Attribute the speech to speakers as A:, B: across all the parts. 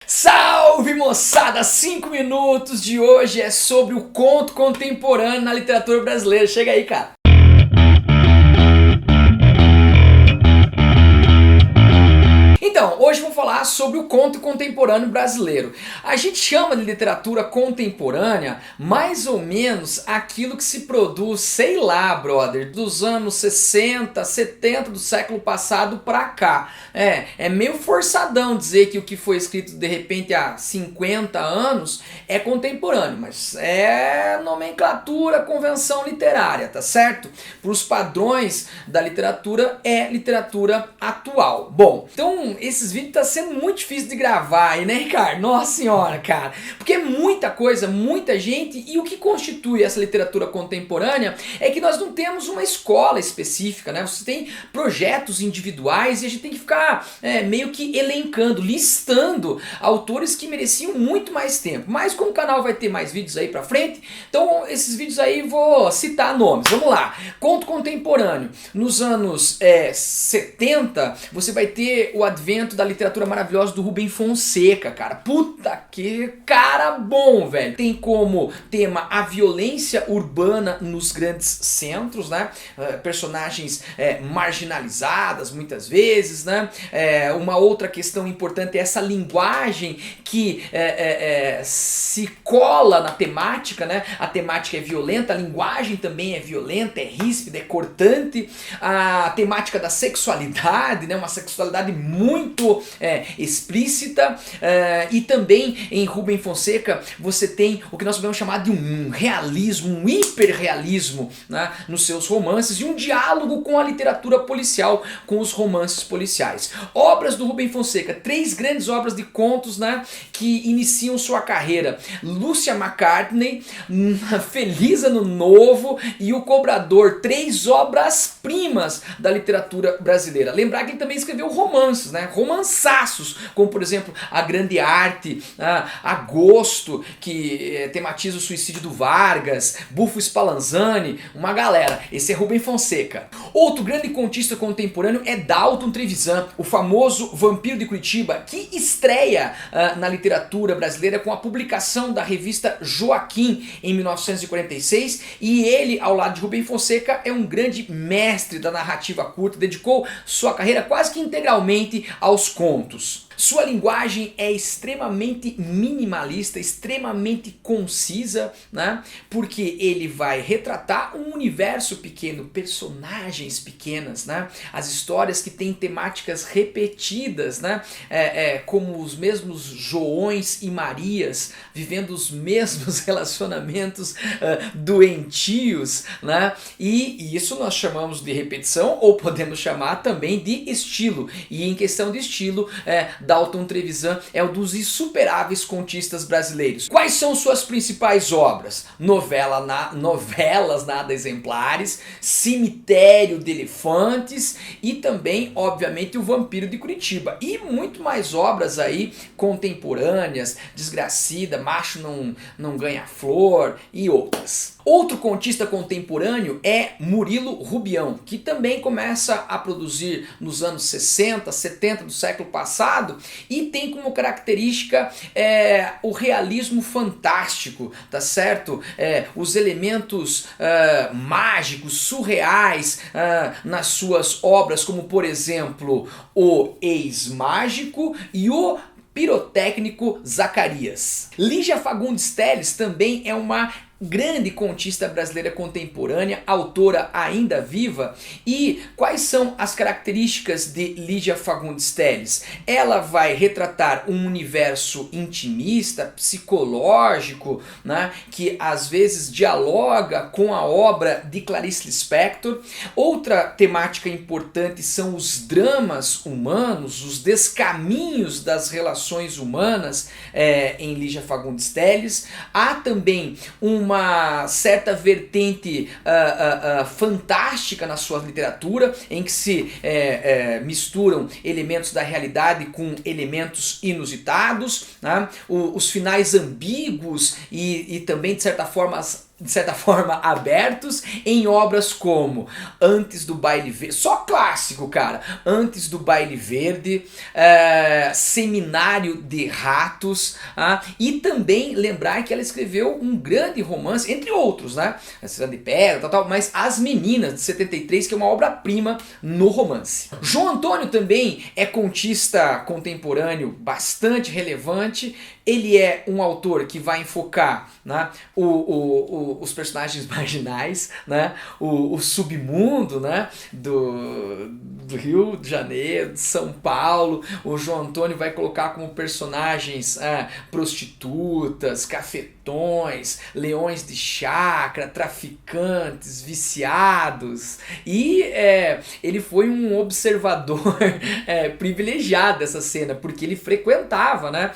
A: Salve moçada! 5 minutos de hoje é sobre o conto contemporâneo na literatura brasileira. Chega aí, cara! Então, hoje vamos falar sobre o conto contemporâneo brasileiro. A gente chama de literatura contemporânea mais ou menos aquilo que se produz, sei lá, brother, dos anos 60, 70 do século passado pra cá. É meio forçadão dizer que o que foi escrito de repente há 50 anos é contemporâneo, mas é nomenclatura, convenção literária, tá certo? Para os padrões da literatura é literatura atual. Bom, então esses vídeos tá sendo muito difícil de gravar aí, né, Ricardo? Nossa senhora, cara. Porque é muita coisa, muita gente, e o que constitui essa literatura contemporânea é que nós não temos uma escola específica, né? Você tem projetos individuais e a gente tem que ficar meio que elencando, listando autores que mereciam muito mais tempo. Mas como o canal vai ter mais vídeos aí pra frente, então esses vídeos aí vou citar nomes. Vamos lá. Conto contemporâneo. Nos anos 70, você vai ter o advento da literatura maravilhosa do Rubem Fonseca, cara. Puta que cara bom, velho. Tem como tema a violência urbana nos grandes centros, né? Personagens marginalizadas muitas vezes, né? Uma outra questão importante é essa linguagem que se cola na temática, né? A temática é violenta, a linguagem também é violenta, é ríspida, é cortante. A temática da sexualidade, né? Uma sexualidade muito explícita, e também em Rubem Fonseca você tem o que nós podemos chamar de um realismo, um hiperrealismo, né, nos seus romances, e um diálogo com a literatura policial, com os romances policiais. Obras do Rubem Fonseca, 3 grandes obras de contos, né, que iniciam sua carreira: Lúcia McCartney, Feliz Ano Novo e O Cobrador, 3 obras-primas da literatura brasileira. Lembrar que ele também escreveu romances, né? Romançaços, como por exemplo A Grande Arte, Agosto, que tematiza o suicídio do Vargas, Bufo Spallanzani, uma galera. Esse é Rubem Fonseca. Outro grande contista contemporâneo é Dalton Trevisan, o famoso Vampiro de Curitiba, que estreia na literatura brasileira com a publicação da revista Joaquim em 1946, e ele, ao lado de Rubem Fonseca, é um grande mestre da narrativa curta, dedicou sua carreira quase que integralmente aos contos. Sua linguagem é extremamente minimalista, extremamente concisa, né? Porque ele vai retratar um universo pequeno, personagens pequenas, né? As histórias que têm temáticas repetidas, né? Como os mesmos Joões e Marias, vivendo os mesmos relacionamentos doentios, né? E isso nós chamamos de repetição, ou podemos chamar também de estilo. E em questão de estilo, Dalton Trevisan é um dos insuperáveis contistas brasileiros. Quais são suas principais obras? Novelas nada exemplares, Cemitério de Elefantes e também, obviamente, O Vampiro de Curitiba. E muito mais obras aí contemporâneas, Desgracida, Macho não Ganha Flor e outras. Outro contista contemporâneo é Murilo Rubião, que também começa a produzir nos anos 60, 70 do século passado, e tem como característica o realismo fantástico, tá certo? Os elementos mágicos, surreais nas suas obras, como por exemplo O Ex-Mágico e O Pirotécnico Zacarias. Lígia Fagundes Telles também é uma grande contista brasileira contemporânea, autora ainda viva. E quais são as características de Lígia Fagundes Telles? Ela vai retratar um universo intimista, psicológico, né, que às vezes dialoga com a obra de Clarice Lispector. Outra temática importante são os dramas humanos, os descaminhos das relações humanas em Lígia Fagundes Telles. Há também uma certa vertente fantástica na sua literatura, em que se misturam elementos da realidade com elementos inusitados, né? Os finais ambíguos e também, de certa forma, de certa forma, abertos em obras como Antes do Baile Verde, só clássico, cara, Antes do Baile Verde, Seminário de Ratos, e também lembrar que ela escreveu um grande romance, entre outros, né, A Cidade de Pedra, tal, mas As Meninas, de 73, que é uma obra-prima no romance. João Antônio também é contista contemporâneo bastante relevante. Ele é um autor que vai enfocar, né, os personagens marginais, né, o submundo, né, do Rio de Janeiro, de São Paulo. O João Antônio vai colocar como personagens prostitutas, cafetões, leões de chácara, traficantes, viciados. E ele foi um observador privilegiado dessa cena, porque ele frequentava, né,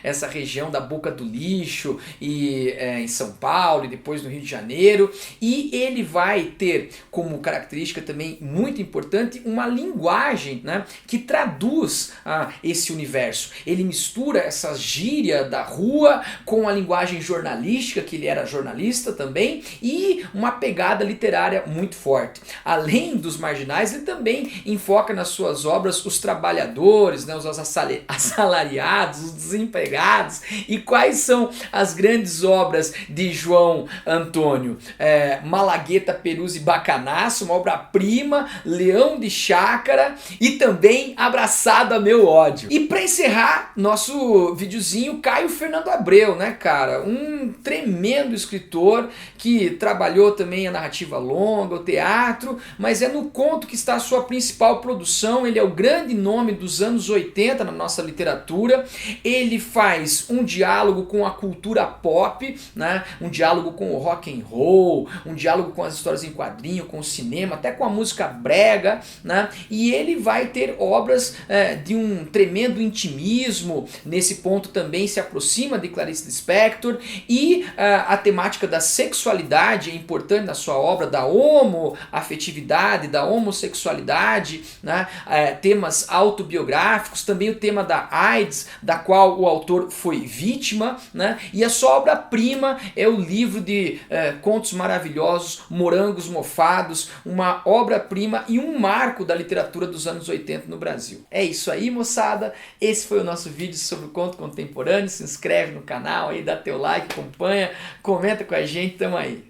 A: essa região da Boca do Lixo e em São Paulo e depois no Rio de Janeiro, e ele vai ter como característica também muito importante uma linguagem, né, que traduz esse universo. Ele mistura essa gíria da rua com a linguagem jornalística, que ele era jornalista também, e uma pegada literária muito forte. Além dos marginais, ele também enfoca nas suas obras os trabalhadores, né, os assalariados, os desempregados. E quais são as grandes obras de João Antônio? Malagueta, Perus e Bacanaço, uma obra-prima, Leão de Chácara e também Abraçado a Meu Ódio. E para encerrar nosso videozinho, Caio Fernando Abreu, né, cara? Um tremendo escritor que trabalhou também a narrativa longa, o teatro, mas é no conto que está a sua principal produção. Ele é o grande nome dos anos 80 na nossa literatura. Ele faz um diálogo com a cultura pop, né? Um diálogo com o rock and roll, um diálogo com as histórias em quadrinho, com o cinema, até com a música brega, né? E ele vai ter obras de um tremendo intimismo. Nesse ponto também se aproxima de Clarice Lispector, e a temática da sexualidade é importante na sua obra, da homoafetividade, da homossexualidade, né? Temas autobiográficos, também o tema da AIDS, da qual o autor foi vítima, né? E a sua obra-prima é o livro de contos maravilhosos, Morangos Mofados, uma obra-prima e um marco da literatura dos anos 80 no Brasil. É isso aí, moçada. Esse foi o nosso vídeo sobre o conto contemporâneo. Se inscreve no canal aí, dá teu like, acompanha, comenta com a gente, tamo aí.